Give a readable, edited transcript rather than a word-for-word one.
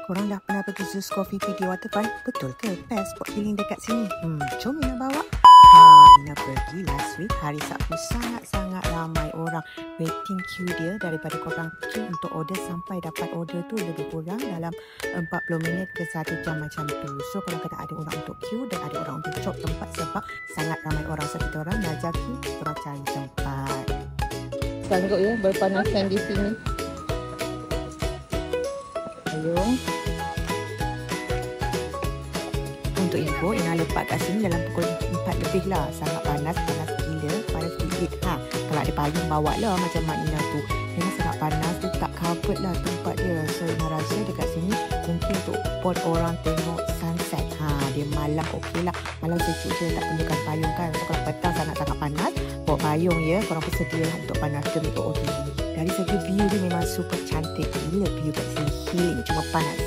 Korang dah pernah pergi Zeus Coffee Tea di Waterfront? Betul ke? Best spot feeling dekat sini. Jom Ina bawa. Ina pergi last week hari Sabtu. Sangat-sangat ramai orang waiting queue dia. Daripada korang queue untuk order sampai dapat order tu lebih kurang dalam 40 minit ke 1 jam macam tu. So korang kena ada orang untuk queue dan ada orang untuk cop tempat sebab sangat ramai orang. So kita orang belajar queue, korang cari tempat. Sanggup ya berpanasan di sini. Ayo. Untuk info, Ina lepak kat sini dalam pukul 4 lebih lah. Sangat panas gila, panas gigit. Kalau ada payung bawa lah macam mak Ina tu. Ina sangat panas, dia tak covered lah tempat dia. So Ina rasa dekat sini mungkin untuk buat orang tengok sunset. Dia malam okey lah. Malam sejuk je, tak perlukan payung kan. So kalau petang sangat-sangat panas, bawa payung ya. Korang bersedia lah untuk panas ke untuk OTV. Dari segi view dia memang super cantik. Gila view kat sini, healing, cuma panas.